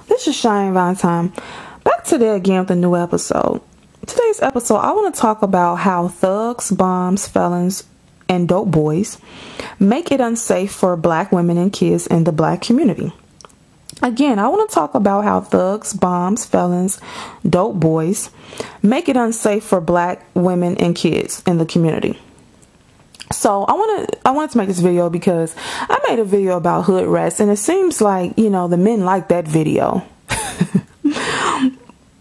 This is Cheyenne Valentine. Back today again with a new episode. Today's episode, I want to talk about how thugs, bombs, felons, and dope boys make it unsafe for black women and kids in the black community. Again, I want to talk about how thugs, bombs, felons, dope boys make it unsafe for black women and kids in the community. So I wanted to make this video because I made a video about hood rats, and it seems like, the men like that video.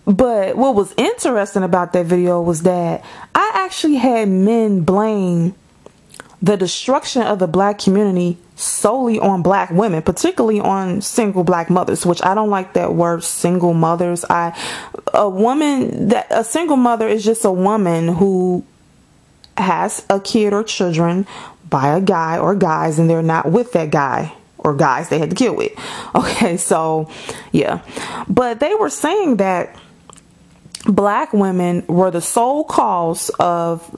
But what was interesting about that video was that I actually had men blame the destruction of the black community solely on black women, particularly on single black mothers, which I don't like that word, single mothers. A single mother is just a woman who has a kid or children by a guy or guys, and they're not with that guy or guys they had to kill with. Okay, so yeah. But they were saying that black women were the sole cause of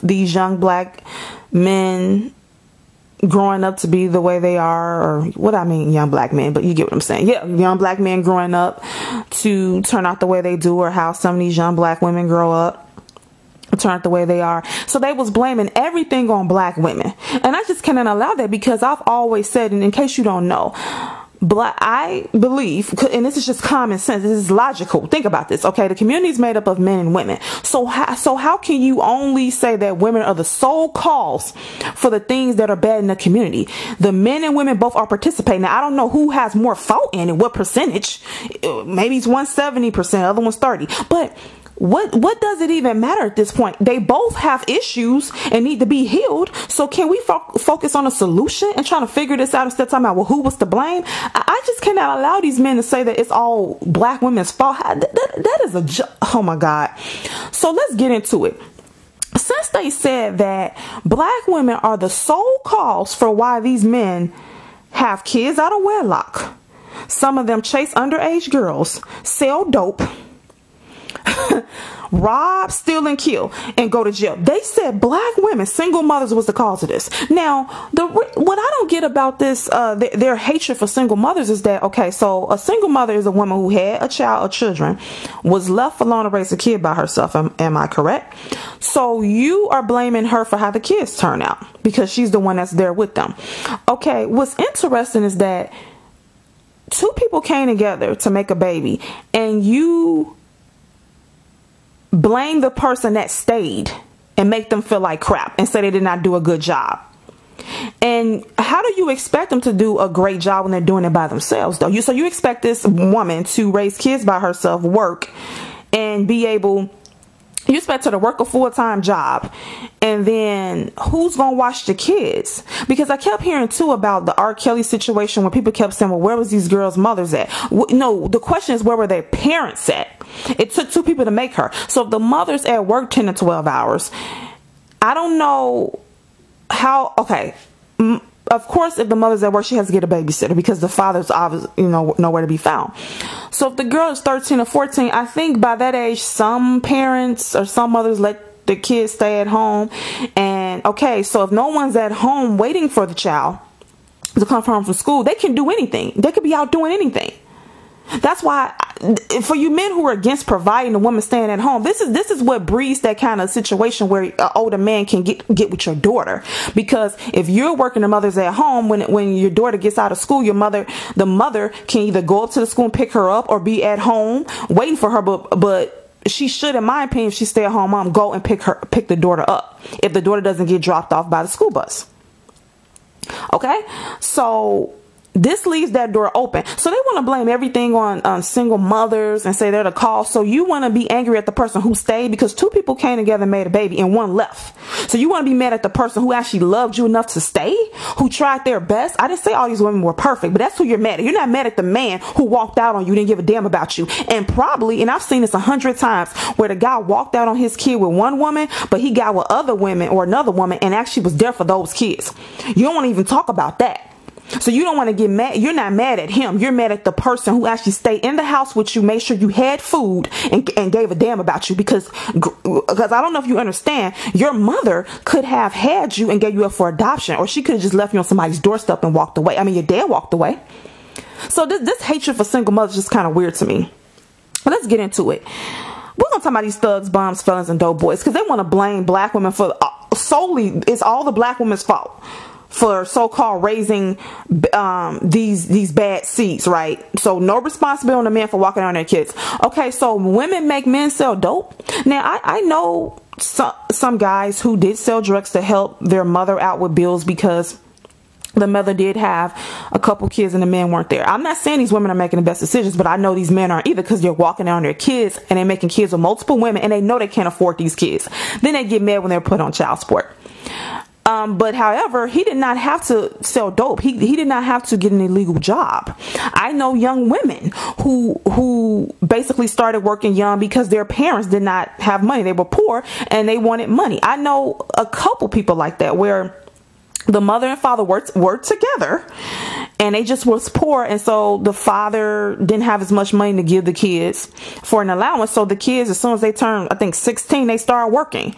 these young black men growing up to be the way they are, or young black men, but you get what I'm saying. Yeah, young black men growing up to turn out the way they do, or how some of these young black women grow up turn out the way they are. So they was blaming everything on black women, and I just cannot allow that, because I've always said, and in case you don't know, I believe, and this is just common sense, this is logical, think about this, okay? The community is made up of men and women. So how can you only say that women are the sole cause for the things that are bad in the community? The men and women both are participating. Now, I don't know who has more fault in it, what percentage. Maybe it's 170%, the other one's 30%. But what does it even matter at this point? They both have issues and need to be healed. So can we focus on a solution and trying to figure this out instead of talking about, well, who was to blame? I just cannot allow these men to say that it's all black women's fault. That is oh my God. So let's get into it. Since they said that black women are the sole cause for why these men have kids out of wedlock, some of them chase underage girls, sell dope, rob, steal, and kill, and go to jail. They said black women, single mothers, was the cause of this. Now, what I don't get about this, their hatred for single mothers is that, okay, so a single mother is a woman who had a child or children, was left alone to raise a kid by herself. Am I correct? So you are blaming her for how the kids turn out because she's the one that's there with them. Okay, what's interesting is that two people came together to make a baby, and you blame the person that stayed and make them feel like crap and say they did not do a good job. And how do you expect them to do a great job when they're doing it by themselves, though? So you expect this woman to raise kids by herself, work, and be able... You expect her to work a full-time job, and then who's going to watch the kids? Because I kept hearing, too, about the R. Kelly situation where people kept saying, well, where was these girls' mothers at? No, the question is, where were their parents at? It took two people to make her. So if the mother's at work 10 to 12 hours, I don't know how... Okay, of course, if the mother's at work, she has to get a babysitter because the father's obviously, nowhere to be found. So if the girl is 13 or 14, I think by that age, some parents or some mothers let the kids stay at home. And okay, so if no one's at home waiting for the child to come home from school, they can do anything. They could be out doing anything. That's why, for you men who are against providing the woman staying at home, this is what breeds that kind of situation where an older man can get with your daughter. Because if you're working, the mother's at home, when your daughter gets out of school, the mother can either go up to the school and pick her up or be at home waiting for her. But she should, in my opinion, if she stay at home mom, go and pick the daughter up if the daughter doesn't get dropped off by the school bus. Okay, so this leaves that door open. So they want to blame everything on single mothers and say they're the cause. So you want to be angry at the person who stayed because two people came together and made a baby and one left. So you want to be mad at the person who actually loved you enough to stay, who tried their best. I didn't say all these women were perfect, but that's who you're mad at. You're not mad at the man who walked out on you, didn't give a damn about you. And probably, and I've seen this 100 times, where the guy walked out on his kid with one woman, but he got with other women or another woman and actually was there for those kids. You don't want to even talk about that. So you don't want to get mad. You're not mad at him. You're mad at the person who actually stayed in the house with you, made sure you had food, and gave a damn about you. Because I don't know if you understand, your mother could have had you and gave you up for adoption, or she could have just left you on somebody's doorstep and walked away. I mean, your dad walked away. So this hatred for single mothers is just kind of weird to me. But let's get into it. We're going to talk about these thugs, bums, felons, and dope boys, because they want to blame black women for solely, it's all the black women's fault for so-called raising these bad seeds, right? So no responsibility on the men for walking on their kids. Okay, so women make men sell dope. Now, I know some guys who did sell drugs to help their mother out with bills because the mother did have a couple kids and the men weren't there. I'm not saying these women are making the best decisions, but I know these men aren't either, because they're walking on their kids and they're making kids with multiple women and they know they can't afford these kids. Then they get mad when they're put on child support. But however, he did not have to sell dope. He did not have to get an illegal job. I know young women who basically started working young because their parents did not have money. They were poor and they wanted money. I know a couple people like that where the mother and father worked together and they just was poor, and so the father didn't have as much money to give the kids for an allowance. So the kids, as soon as they turned, I think 16, they started working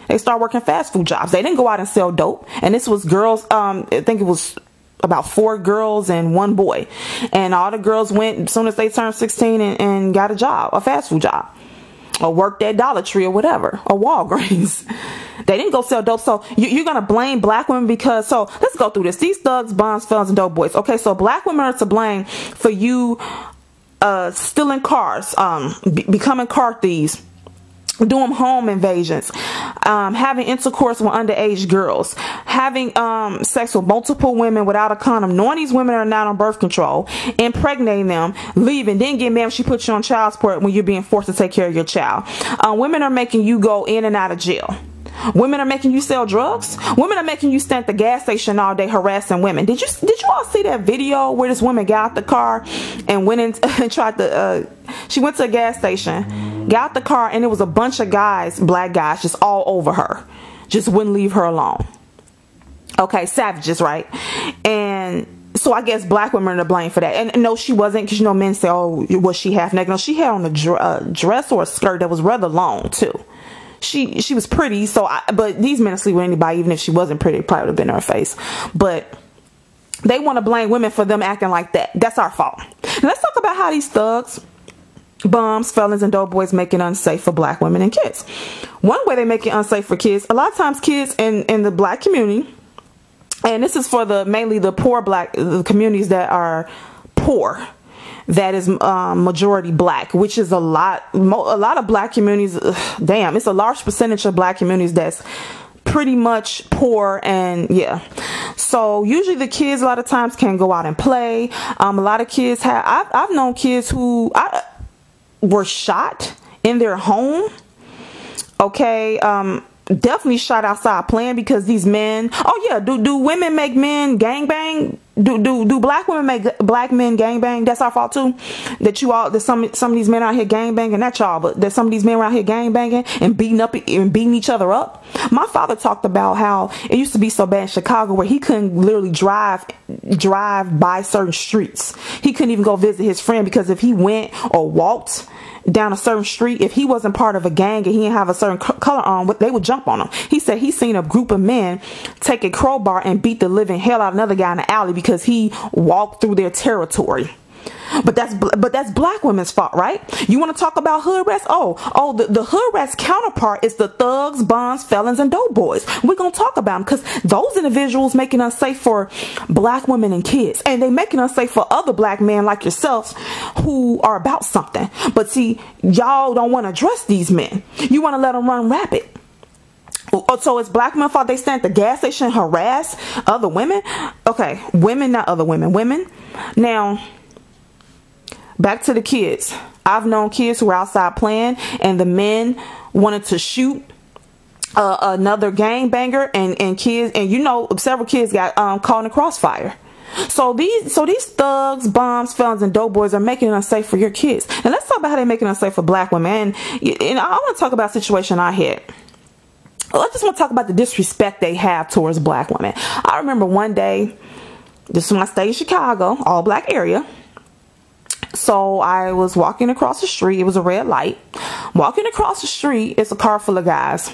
fast food jobs. They didn't go out and sell dope. And this was girls, I think it was about 4 girls and 1 boy, and all the girls went as soon as they turned 16 and got a job, a fast food job, or worked at Dollar Tree or whatever, or Walgreens. They didn't go sell dope. So you're going to blame black women because, so let's go through this. These thugs, bums, felons, and dope boys. Okay, so black women are to blame for you stealing cars, becoming car thieves, doing home invasions, having intercourse with underage girls, having sex with multiple women without a condom, knowing these women are not on birth control, impregnating them, leaving, then get mad when she puts you on child support when you're being forced to take care of your child. Women are making you go in and out of jail. Women are making you sell drugs. Women are making you stand at the gas station all day harassing women. Did you all see that video where this woman got out the car and went in and tried to she went to a gas station, got out the car, and it was a bunch of guys, black guys, just all over her, just wouldn't leave her alone. Okay, savages, right? And so I guess black women are to blame for that. And no, she wasn't, because men say, oh, was she half naked? No, she had on a dress or a skirt that was rather long too. She was pretty, but these men asleep with anybody, even if she wasn't pretty, it probably would have been her face. But they want to blame women for them acting like that. That's our fault. Now let's talk about how these thugs, bums, felons, and dope boys make it unsafe for black women and kids. One way they make it unsafe for kids, a lot of times kids in the black community, and this is for mainly the poor the communities that are poor, that is majority black, which is a lot of black communities. Damn, it's a large percentage of black communities that's pretty much poor. And yeah, so usually the kids a lot of times can go out and play. A lot of kids I've known kids who were shot in their home. Okay, definitely shot outside playing because these men. Oh yeah, do women make men gangbang? Do black women make black men gangbang? That's our fault too. That some of these men out here gangbanging. Not y'all, but that some of these men out here gangbanging and beating each other up. My father talked about how it used to be so bad in Chicago where he couldn't literally drive by certain streets. He couldn't even go visit his friend because if he went or walked down a certain street, if he wasn't part of a gang and he didn't have a certain color on, they would jump on him. He said he seen a group of men take a crowbar and beat the living hell out of another guy in the alley because he walked through their territory. But that's black women's fault, right? You want to talk about hood rats? Oh, the hood rats counterpart is the thugs, bonds, felons, and dope boys. We're going to talk about them because those individuals making unsafe for black women and kids. And they making unsafe for other black men like yourselves who are about something. But see, y'all don't want to address these men. You want to let them run rapid. So it's black women's fault they stand at the gas station and harass other women? Okay, women, not other women. Women. Now, back to the kids. I've known kids who were outside playing and the men wanted to shoot another gangbanger and kids, and several kids got caught in the crossfire. So these thugs, bombs, felons, and dope boys are making it unsafe for your kids. And let's talk about how they make it unsafe for black women. And I want to talk about a situation I had. I just want to talk about the disrespect they have towards black women. I remember one day, this is when I stayed in Chicago, all black area. So I was walking across the street. It was a red light. Walking across the street, it's a car full of guys.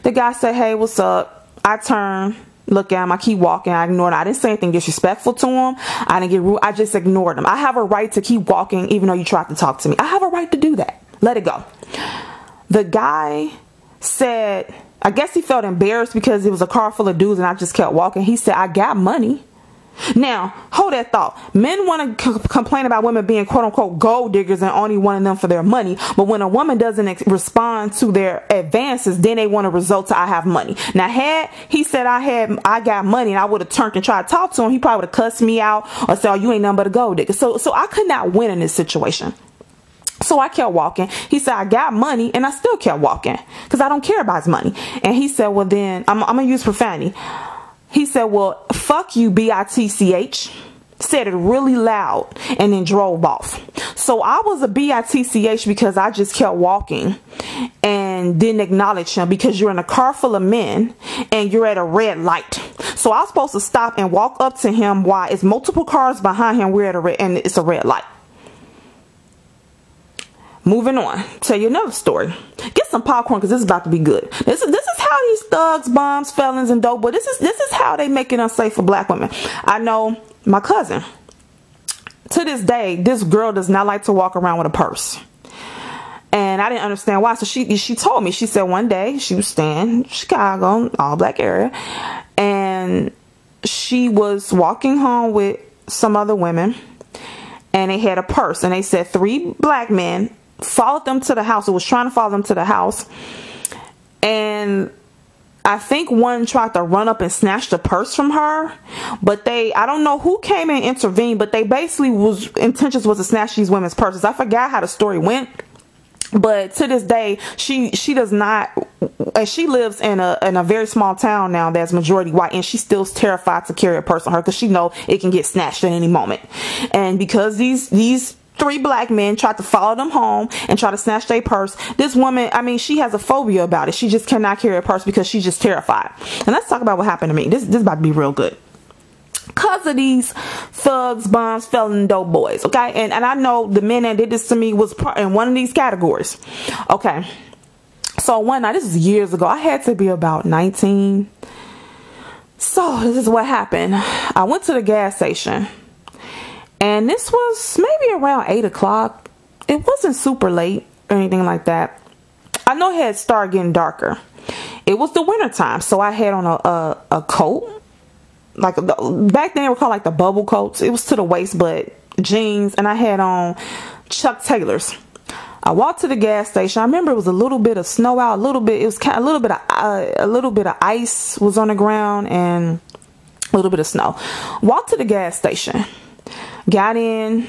The guy said, hey, what's up? I turned look at him. I keep walking. I ignored him. I didn't say anything disrespectful to him. I didn't get rude. I just ignored him. I have a right to keep walking even though you tried to talk to me. I have a right to do that. Let it go. The guy said, I guess he felt embarrassed because it was a car full of dudes and I just kept walking. He said, I got money. Now, hold that thought. Men want to complain about women being quote unquote gold diggers and only wanting them for their money. But when a woman doesn't respond to their advances, then they want to result to I have money. Now, had he said I got money and I would have turned and tried to talk to him, he probably would have cussed me out or said, oh, you ain't nothing but a gold digger. So I could not win in this situation. So I kept walking. He said, I got money, and I still kept walking because I don't care about his money. And he said, well, then I'm going to use profanity. He said, well, fuck you, bitch. Said it really loud and then drove off. So I was a bitch because I just kept walking and didn't acknowledge him because you're in a car full of men and you're at a red light. So I was supposed to stop and walk up to him while it's multiple cars behind him. We're at a red, and it's a red light. Moving on, tell you another story. Get some popcorn because this is about to be good. This is how these thugs, bombs, felons, and dope boys. This is how they make it unsafe for black women. I know my cousin. To this day, this girl does not like to walk around with a purse, and I didn't understand why. So she told me. She said one day she was staying in Chicago, all black area, and she was walking home with some other women, and they had a purse, and they said 3 black men followed them to the house. It was trying to follow them to the house, and I think one tried to run up and snatch the purse from her, but I don't know who came and intervened, but they basically intentions was to snatch these women's purses. I forgot how the story went, but to this day she does not, and she lives in a very small town now that's majority white, and she's still terrified to carry a purse on her because she know it can get snatched at any moment. And because these 3 black men tried to follow them home and try to snatch their purse, this woman, I mean, she has a phobia about it. She just cannot carry a purse because she's just terrified. And let's talk about what happened to me. This is about to be real good. Because of these thugs, bombs, felon, dope boys, okay? And I know the men that did this to me was in one of these categories, okay? So one night, this is years ago, I had to be about 19. So this is what happened. I went to the gas station, and this was maybe around 8 o'clock. It wasn't super late or anything like that. I know it had started getting darker. It was the winter time, so I had on a coat. Like back then they were called like the bubble coats. It was to the waist, but jeans, and I had on Chuck Taylors. I walked to the gas station. I remember it was a little bit of snow out, a little bit a little bit of ice was on the ground and a little bit of snow. Walked to the gas station. Got in.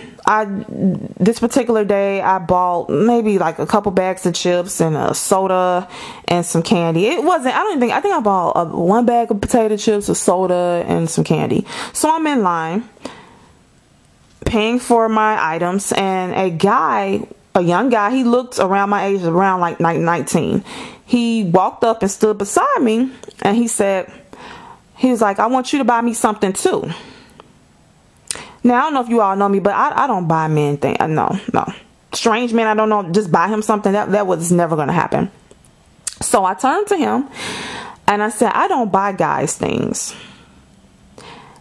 This particular day I bought maybe like a couple bags of chips and a soda and some candy. It wasn't, I think I bought 1 bag of potato chips, a soda, and some candy. So I'm in line paying for my items, and a young guy, he looked around my age, around like 19. He walked up and stood beside me, and he was like, I want you to buy me something too. Now, I don't know if you all know me, but I don't buy men things. No. Strange man, I don't know, just buy him something. That was never going to happen. So I turned to him and I said, I don't buy guys things.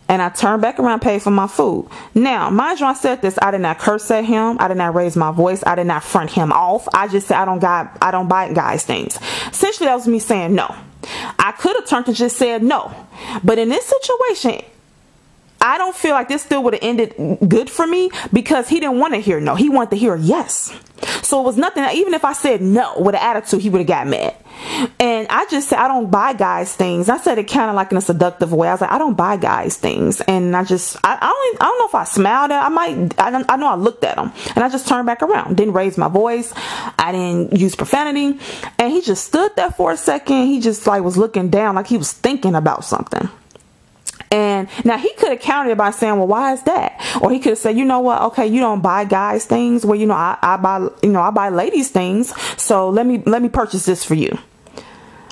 And I turned back around, paid for my food. Now, mind you, I said this, I did not curse at him. I did not raise my voice. I did not front him off. I just said, I don't buy guys things. Essentially, that was me saying no. I could have turned and just said no. But in this situation, I don't feel like this still would have ended good for me because he didn't want to hear no. He wanted to hear yes. So it was nothing. Even if I said no with an attitude, he would have got mad. And I just said, I don't buy guys things. I said it kind of like in a seductive way. I was like, I don't buy guys things. And I don't know if I smiled at him. I know I looked at him. And I just turned back around. Didn't raise my voice. I didn't use profanity. And he just stood there for a second. He just like was looking down like he was thinking about something. And now he could have countered it by saying, well, why is that? Or he could have said, you know what? Okay, you don't buy guys things. Well, I buy ladies things. So let me purchase this for you.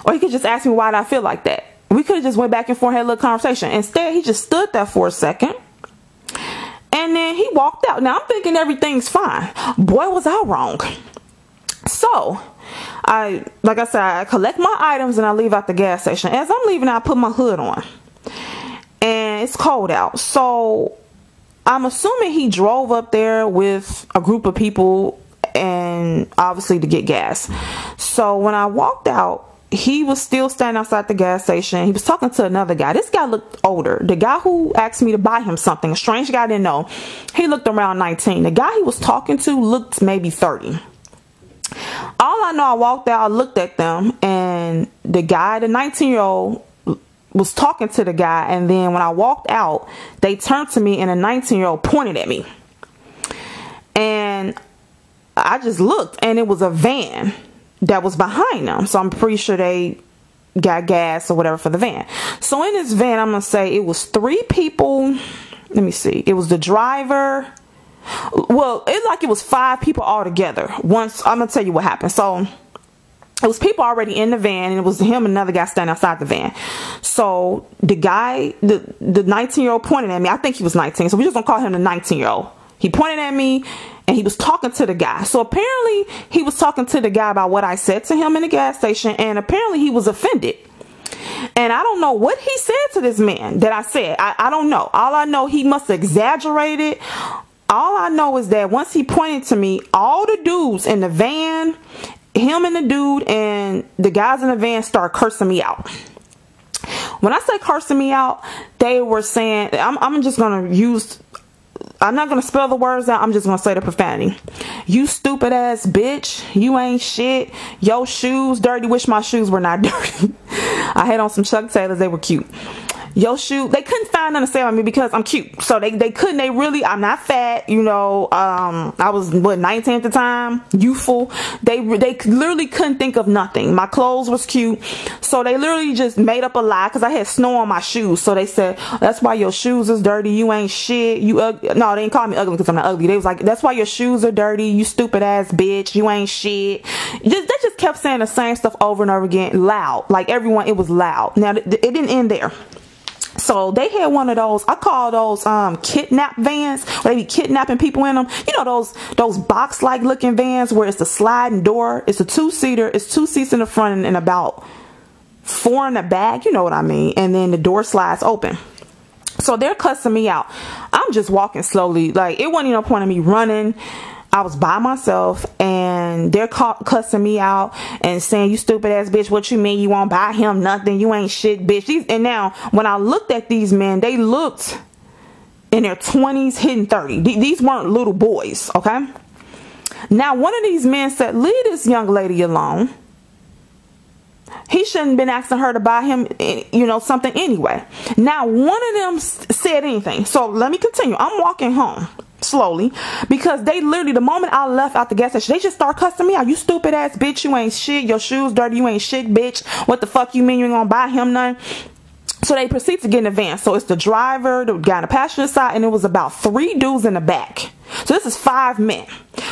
Or he could just ask me why did I feel like that. We could have just went back and forth, had a little conversation. Instead, he just stood there for a second. And then he walked out. Now I'm thinking everything's fine. Boy, was I wrong. So like I said, I collect my items and I leave out the gas station. As I'm leaving, I put my hood on. it's cold out. So I'm assuming he drove up there with a group of people and obviously to get gas. So when I walked out, he was still standing outside the gas station. He was talking to another guy. This guy looked older. The guy who asked me to buy him something, a strange guy I didn't know, he looked around 19. The guy he was talking to looked maybe 30. All I know, I walked out, I looked at them, and the guy, the 19-year-old, was talking to the guy, and then when I walked out, they turned to me and a 19-year-old pointed at me. And I just looked, and it was a van that was behind them. So I'm pretty sure they got gas or whatever for the van. So in this van, I'm going to say it was 3 people. Let me see. It was the driver. Well, it was 5 people all together. Once, I'm going to tell you what happened. So it was people already in the van, and it was him and another guy standing outside the van. So the guy, the 19-year-old pointed at me. I think he was 19. So we're just going to call him the 19-year-old. He pointed at me and he was talking to the guy. So apparently he was talking to the guy about what I said to him in the gas station, and apparently he was offended. And I don't know what he said to this man that I said. I don't know. All I know, he must have exaggerated. All I know is that once he pointed to me, all the dudes in the van, him and the dude and the guys in the van started cursing me out. When I say cursing me out, they were saying, I'm just going to use, I'm not going to spell the words out. I'm just going to say the profanity. You stupid ass bitch. You ain't shit. Your shoes dirty. Wish my shoes were not dirty. I had on some Chuck Taylors. They were cute. Your shoe, they couldn't find nothing to say on me because I'm cute. So they couldn't, I'm not fat, you know. I was, 19 at the time, youthful. They literally couldn't think of nothing. My clothes was cute. So they literally just made up a lie because I had snow on my shoes. So they said, that's why your shoes is dirty. You ain't shit. No, they didn't call me ugly because I'm not ugly. They was like, that's why your shoes are dirty. You stupid ass bitch. You ain't shit. They just kept saying the same stuff over and over again, loud. Like everyone, it was loud. Now, it didn't end there. So they had one of those, I call those kidnap vans, where they be kidnapping people in them. You know, those box-like looking vans where it's the sliding door. It's a 2-seater. It's 2 seats in the front and about 4 in the back. You know what I mean? And then the door slides open. So they're cussing me out. I'm just walking slowly. Like, it wasn't no point in me running. I was by myself, and they're cussing me out and saying, you stupid ass bitch, what you mean you won't buy him nothing? You ain't shit, bitch. And now, when I looked at these men, they looked in their 20s, hitting 30. These weren't little boys, okay? Now, one of these men said, leave this young lady alone. He shouldn't have been asking her to buy him, you know, something anyway. Now, one of them said anything. So, let me continue. I'm walking home slowly because they literally, the moment I left out the gas station, they just start cussing me out. You stupid ass bitch. You ain't shit. Your shoes dirty. You ain't shit, bitch. What the fuck you mean you ain't gonna buy him none? So they proceed to get in the van. So it's the driver, the guy on the passenger side, and it was about 3 dudes in the back. So this is 5 men.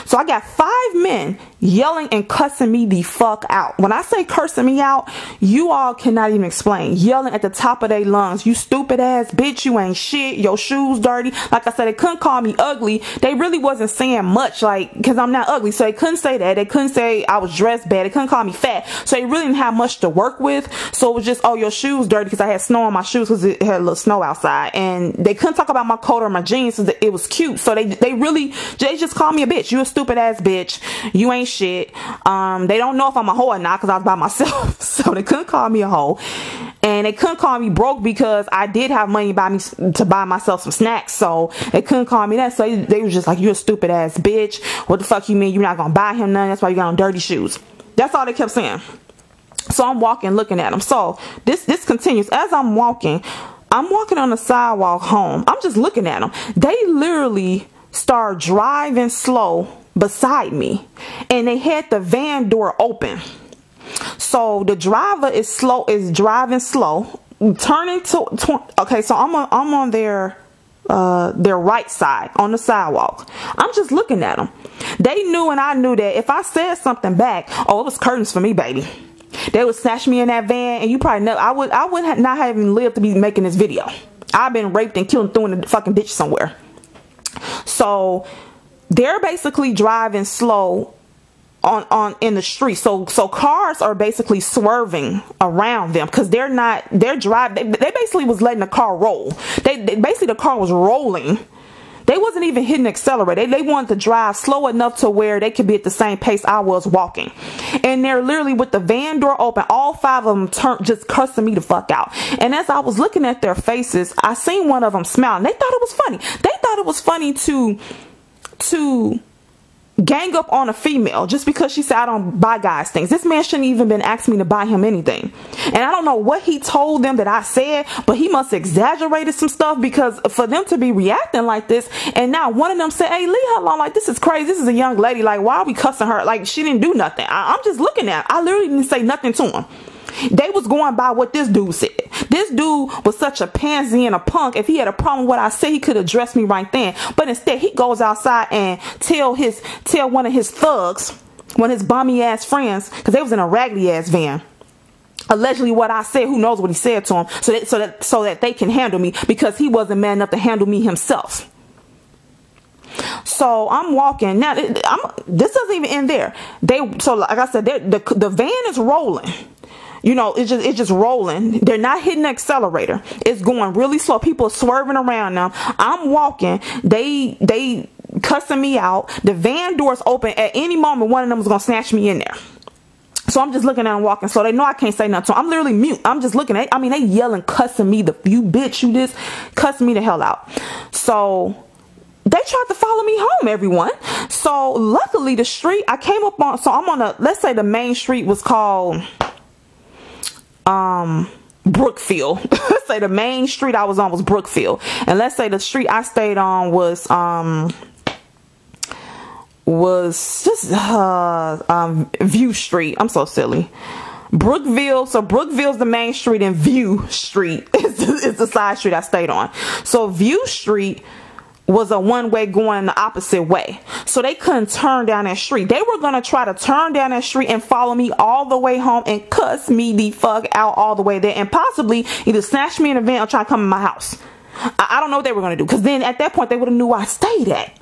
So I got 5 men yelling and cussing me the fuck out. When I say cursing me out, you all cannot even explain. Yelling at the top of their lungs. You stupid ass bitch. You ain't shit. Your shoes dirty. Like I said, they couldn't call me ugly. They really wasn't saying much, like, because I'm not ugly. So they couldn't say that. They couldn't say I was dressed bad. They couldn't call me fat. So they really didn't have much to work with. So it was just, oh, your shoes dirty, because I had snow on my shoes because it had a little snow outside. And they couldn't talk about my coat or my jeans because it was cute. So they just called me a bitch. You a stupid ass bitch. You ain't shit. They don't know if I'm a hoe or not because I was by myself. So they couldn't call me a hoe. And they couldn't call me broke because I did have money to buy myself some snacks. So they couldn't call me that. So they was just like, you a stupid ass bitch. What the fuck you mean you're not going to buy him none? That's why you got on dirty shoes. That's all they kept saying. So I'm walking, looking at them. So this continues. As I'm walking on the sidewalk home. I'm just looking at them. They literally start driving slow beside me, and they had the van door open. So the driver is driving slow, turning to okay. So I'm on their right side on the sidewalk. I'm just looking at them. They knew and I knew that if I said something back, oh, it was curtains for me, baby. They would snatch me in that van, and you probably know I would not have even lived to be making this video. I've been raped and killed and thrown in the fucking ditch somewhere. So they're basically driving slow on in the street. So cars are basically swerving around them because they're driving. They basically was letting the car roll. Basically the car was rolling. They wasn't even hitting the accelerator. They wanted to drive slow enough to where they could be at the same pace I was walking. And they're literally with the van door open, all 5 of them just cussing me the fuck out. And as I was looking at their faces, I seen one of them smiling. They thought it was funny. They thought it was funny to gang up on a female just because she said I don't buy guys things. This man shouldn't even been asking me to buy him anything. And I don't know what he told them that I said, but he must have exaggerated some stuff, because for them to be reacting like this, and now one of them said, hey, leave her alone, like, this is crazy, this is a young lady, like, why are we cussing her? Like, she didn't do nothing. I'm just looking at her. I literally didn't say nothing to him. They was going by what this dude said. This dude was such a pansy and a punk. If he had a problem with what I said, he could address me right then. But instead, he goes outside and tell one of his thugs, one of his bummy ass friends, because they was in a raggedy ass van, allegedly what I said. Who knows what he said to him? So that they can handle me, because he wasn't man enough to handle me himself. So I'm walking now. This doesn't even end there. So like I said, the van is rolling. You know, it's just rolling. They're not hitting the accelerator. It's going really slow. People are swerving around now. I'm walking. They cussing me out. The van door's open. At any moment, one of them is gonna snatch me in there. So I'm just looking at them walking. So they know I can't say nothing. So I'm literally mute. I'm just looking at. I mean, they yelling, cussing me. You bitch, you this, cussing me the hell out. So they tried to follow me home, everyone. So luckily, the street I came up on. So I'm on let's say the main street was called Brookfield. Let's say the main street I was on was Brookfield, and let's say the street I stayed on was just View Street. I'm so silly. Brookville. So Brookville's the main street, and View Street is the side street I stayed on. So View Street was a one-way going the opposite way, so they couldn't turn down that street. They were gonna try to turn down that street and follow me all the way home and cuss me the fuck out all the way there, and possibly either snatch me in a van or try to come in my house. I don't know what they were gonna do, because then at that point they would have knew where I stayed at.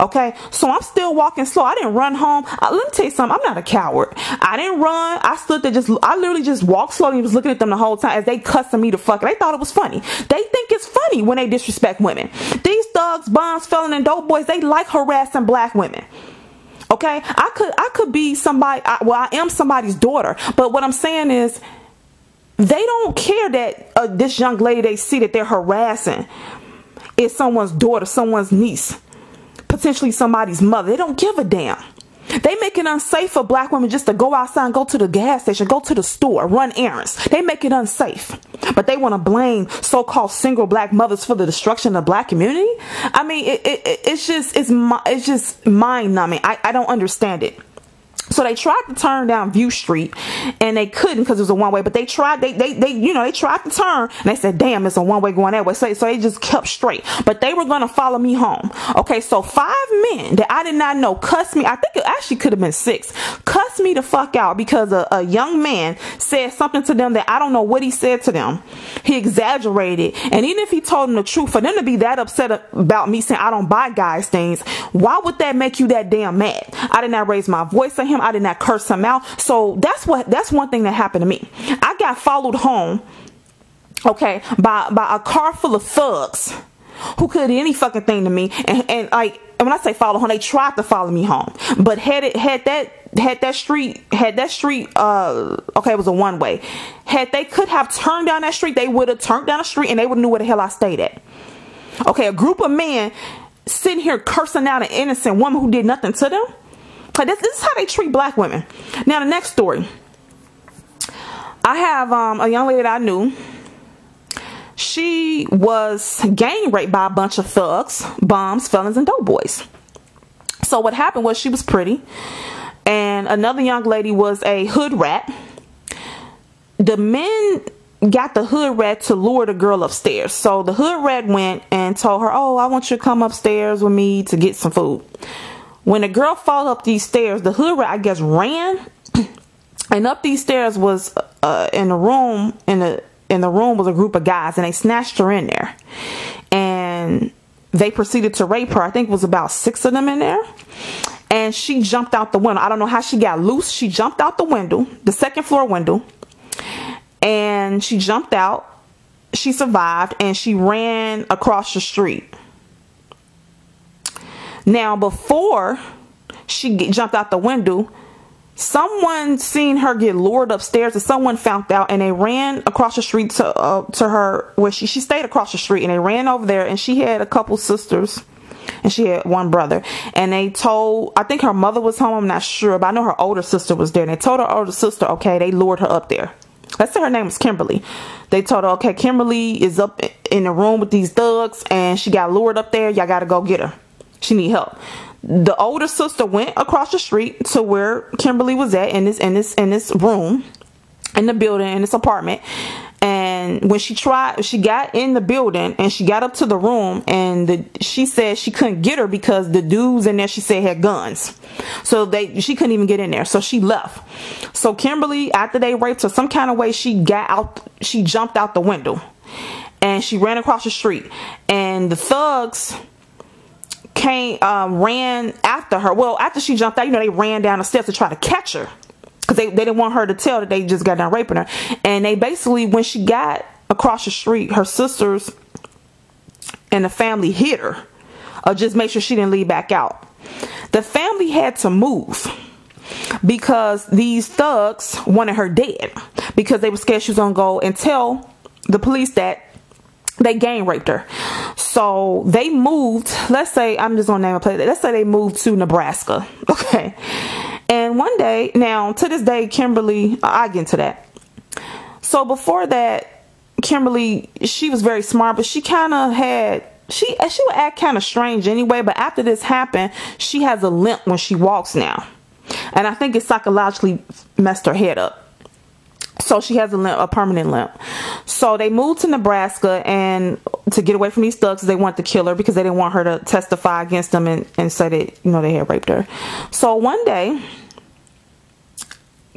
Okay, so I'm still walking slow. I didn't run home. Let me tell you something. I'm not a coward. I didn't run. I stood there I literally just walked slowly and was looking at them the whole time as they cussing me the fuck. They thought it was funny. They think it's funny when they disrespect women. These thugs, bums, felons, and dope boys, they like harassing black women. Okay, I could be somebody. I am somebody's daughter. But what I'm saying is, they don't care that this young lady they see that they're harassing is someone's daughter, someone's niece, potentially somebody's mother. They don't give a damn. They make it unsafe for black women just to go outside and go to the gas station, go to the store, run errands. They make it unsafe. But they want to blame so-called single black mothers for the destruction of the black community. I mean, it's just mind-numbing. I don't understand it. So they tried to turn down View Street, and they couldn't because it was a one way. But they tried, they tried to turn, and they said, "Damn, it's a one way going that way." So they just kept straight. But they were gonna follow me home. Okay, so 5 men that I did not know cussed me. I think it actually could have been 6. Cussed me the fuck out because a young man said something to them that I don't know what he said to them. He exaggerated, and even if he told them the truth, for them to be that upset about me saying I don't buy guys things, why would that make you that damn mad? I did not raise my voice at him. I did not curse him out. So that's one thing that happened to me. I got followed home, okay, by a car full of thugs who could do any fucking thing to me. And when I say follow home, they tried to follow me home. But had that street, okay, it was a one way. Had they could have turned down that street, they would have turned down the street and they would have knew where the hell I stayed at. Okay, a group of men sitting here cursing out an innocent woman who did nothing to them. This is how they treat black women. Now, the next story. I have a young lady that I knew. She was gang raped by a bunch of thugs, bums, felons, and dope boys. So what happened was she was pretty. And another young lady was a hood rat. The men got the hood rat to lure the girl upstairs. So the hood rat went and told her, "Oh, I want you to come upstairs with me to get some food." When the girl followed up these stairs, the hood rat, I guess, ran, and up these stairs was in the room. In the room was a group of guys, and they snatched her in there, and they proceeded to rape her. I think it was about 6 of them in there, and she jumped out the window. I don't know how she got loose. She jumped out the window, the second floor window, and she jumped out. She survived, and she ran across the street. Now, before she jumped out the window, someone seen her get lured upstairs, and someone found out, and they ran across the street to her, where she stayed across the street, and they ran over there, and she had a couple sisters, and she had one brother, and they told, I think her mother was home, I'm not sure, but I know her older sister was there, and they told her older sister, okay, they lured her up there. Let's say her name was Kimberly. They told her, okay, Kimberly is up in the room with these thugs, and she got lured up there, y'all gotta go get her. She need help. The older sister went across the street to where Kimberly was at in this room, in the building, in this apartment. And when she got in the building and she got up to the room, and she said she couldn't get her because the dudes in there, she said, had guns. So she couldn't even get in there. So she left. So Kimberly, after they raped her, some kind of way, she jumped out the window and she ran across the street, and the thugs ran after her. Well, after she jumped out, they ran down the steps to try to catch her, because they didn't want her to tell that they just got done raping her. And they basically, when she got across the street, her sisters and the family hit her, or just make sure she didn't leave back out. The family had to move because these thugs wanted her dead, because they were scared she was gonna go and tell the police that they gang raped her. So they moved, let's say, I'm just gonna name a place, let's say they moved to Nebraska. Okay. And one day, now to this day, Kimberly, I get into that. So before that, Kimberly, she was very smart, but she kind of had, she would act kind of strange anyway. But after this happened, she has a limp when she walks now. And I think it psychologically messed her head up. So she has a permanent limp. So they moved to Nebraska, and to get away from these thugs, they wanted to kill her because they didn't want her to testify against them and say that, they had raped her. So one day,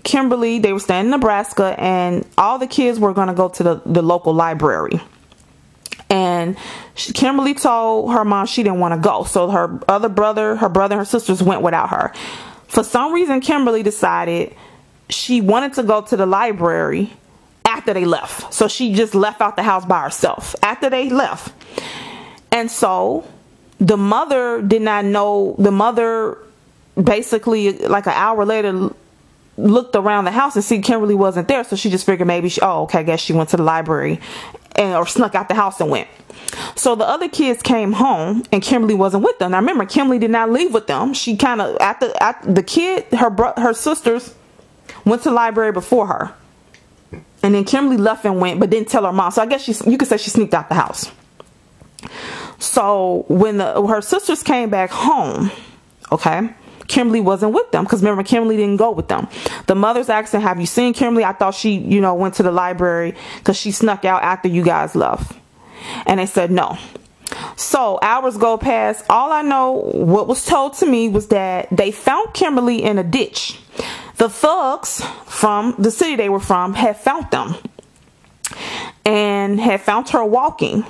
Kimberly, they were staying in Nebraska, and all the kids were going to go to the local library. And Kimberly told her mom she didn't want to go. So her brother and her sisters went without her. For some reason, Kimberly decided she wanted to go to the library after they left. So she just left out the house by herself after they left. And so the mother did not know. The mother basically, like an hour later, looked around the house and see Kimberly wasn't there. So she just figured maybe I guess she went to the library or snuck out the house and went. So the other kids came home and Kimberly wasn't with them. Now remember, Kimberly did not leave with them. She kind of, after the kid, her sisters went to the library before her, and then Kimberly left and went, but didn't tell her mom. So I guess you could say she sneaked out the house. So when her sisters came back home, okay, Kimberly wasn't with them, because remember, Kimberly didn't go with them. The mother's asking, have you seen Kimberly? I thought she, went to the library because she snuck out after you guys left. And they said no. So hours go past. All I know, what was told to me, was that they found Kimberly in a ditch. The thugs from the city they were from had found them and had found her walking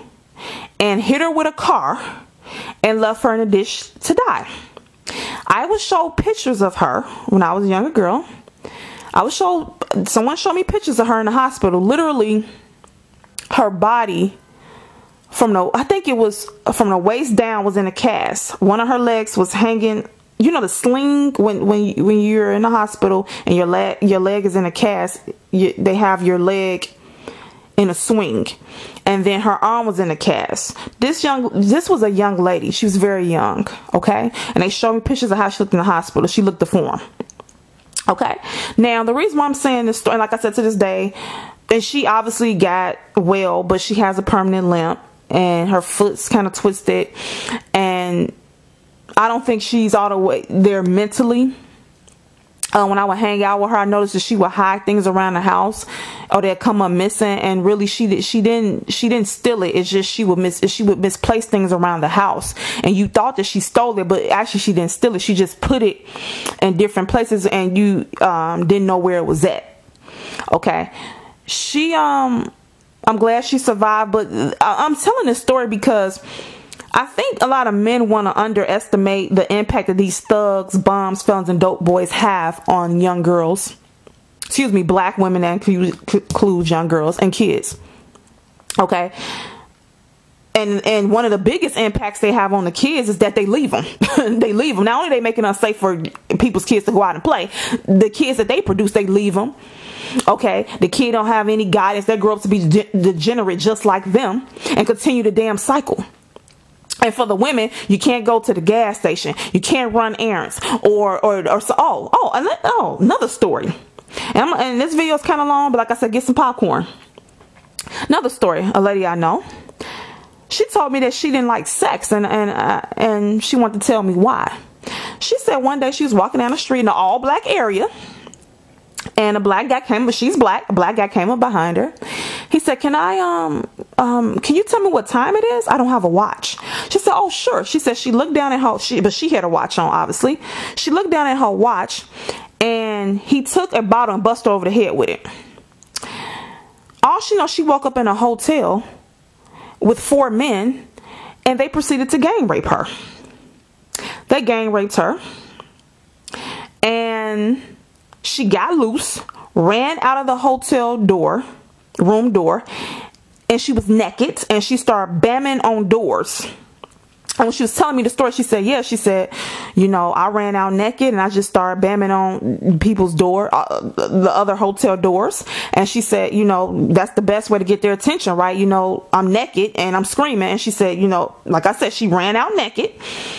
and hit her with a car and left her in a ditch to die. I would show pictures of her when I was a younger girl. Someone showed me pictures of her in the hospital. Literally, her body, I think it was from the waist down, was in a cast. One of her legs was hanging. The sling, when you're in the hospital and your leg is in a cast, they have your leg in a swing, and then her arm was in a cast. This was a young lady. She was very young, okay? And they showed me pictures of how she looked in the hospital. She looked deformed. Okay. Now the reason why I'm saying this story, like I said, to this day, and she obviously got well, but she has a permanent limp and her foot's kind of twisted, and I don't think she's all the way there mentally. When I would hang out with her, I noticed that she would hide things around the house, or they'd come up missing. And really, she didn't steal it. It's just she would misplace things around the house, and you thought that she stole it, but actually she didn't steal it. She just put it in different places, and you didn't know where it was at. Okay, I'm glad she survived, but I'm telling this story because I think a lot of men want to underestimate the impact that these thugs, bombs, felons, and dope boys have on young girls. Excuse me, black women, that includes young girls and kids. Okay. And one of the biggest impacts they have on the kids is that they leave them. They leave them. Not only are they making it unsafe for people's kids to go out and play, the kids that they produce, they leave them. Okay, the kid don't have any guidance. They grow up to be degenerate just like them and continue the damn cycle. And for the women, you can't go to the gas station. You can't run errands another story. And this video is kind of long, but like I said, get some popcorn. Another story. A lady I know, she told me that she didn't like sex, and she wanted to tell me why. She said one day she was walking down the street in an all black area, and a black guy came, but she's black. A black guy came up behind her. He said, can you tell me what time it is? I don't have a watch. She said, oh, sure. She said she looked down at but she had a watch on, obviously. She looked down at her watch, and he took a bottle and busted her over the head with it. All she knows, she woke up in a hotel with 4 men, and they proceeded to gang rape her. They gang raped her, and she got loose, ran out of the hotel room door, and she was naked, and she started bamming on doors. And when she was telling me the story, she said, yeah, she said, I ran out naked and I just started bamming on people's door, the other hotel doors. And she said, that's the best way to get their attention, right? I'm naked and I'm screaming. And she said, like I said, she ran out naked.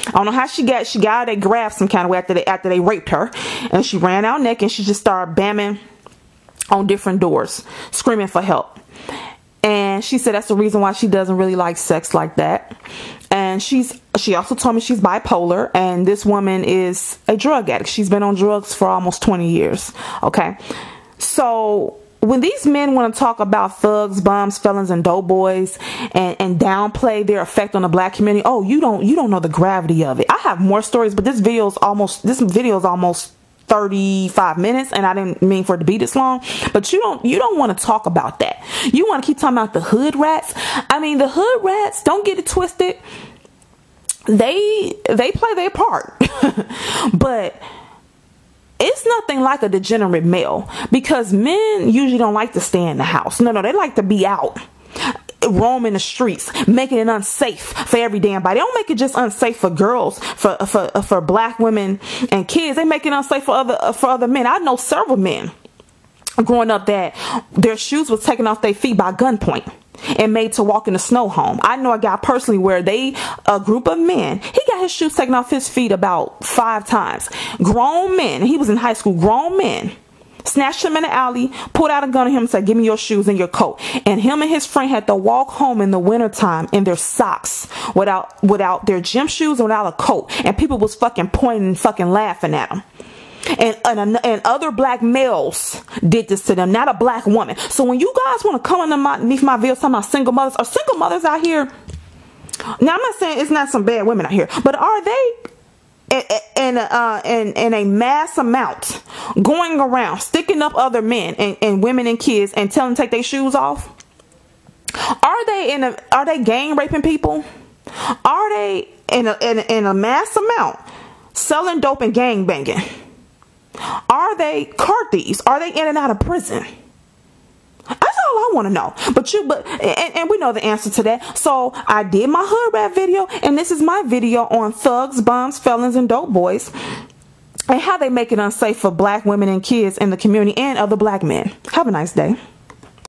I don't know how she got out. They grabbed some kind of way after they raped her, and she ran out naked and she just started bamming on different doors, screaming for help. And she said that's the reason why she doesn't really like sex like that. And she also told me she's bipolar, and this woman is a drug addict. She's been on drugs for almost 20 years. Okay. So when these men want to talk about thugs, bombs, felons, and dope boys and downplay their effect on the black community, oh, you don't know the gravity of it. I have more stories, but this video is almost 35 minutes, and I didn't mean for it to be this long. But you don't want to talk about that. You want to keep talking about the hood rats. I mean, the hood rats, don't get it twisted, they play their part. But it's nothing like a degenerate male, because men usually don't like to stay in the house. No, they like to be out, roaming the streets, making it unsafe for every damn body. They don't make it just unsafe for girls, for black women and kids. They make it unsafe for other men. I know several men growing up that their shoes was taken off their feet by gunpoint and made to walk in a snow home. I know a guy personally where a group of men, he got his shoes taken off his feet about 5 times. Grown men, he was in high school, grown men snatched him in the alley, pulled out a gun on him and said, give me your shoes and your coat. And him and his friend had to walk home in the wintertime in their socks without their gym shoes and without a coat. And people was fucking pointing and fucking laughing at them. And other black males did this to them, not a black woman. So when you guys want to come underneath my veil talking about single mothers, are single mothers out here? Now, I'm not saying it's not some bad women out here, but are they in a mass amount going around sticking up other men and women and kids and telling them to take their shoes off? Are they gang raping people? Are they in a mass amount selling dope and gang banging? Are they car thieves? Are they in and out of prison? That's all I want to know. But we know the answer to that. So I did my hood rat video, and this is my video on thugs, bombs, felons, and dope boys, and how they make it unsafe for black women and kids in the community and other black men. Have a nice day.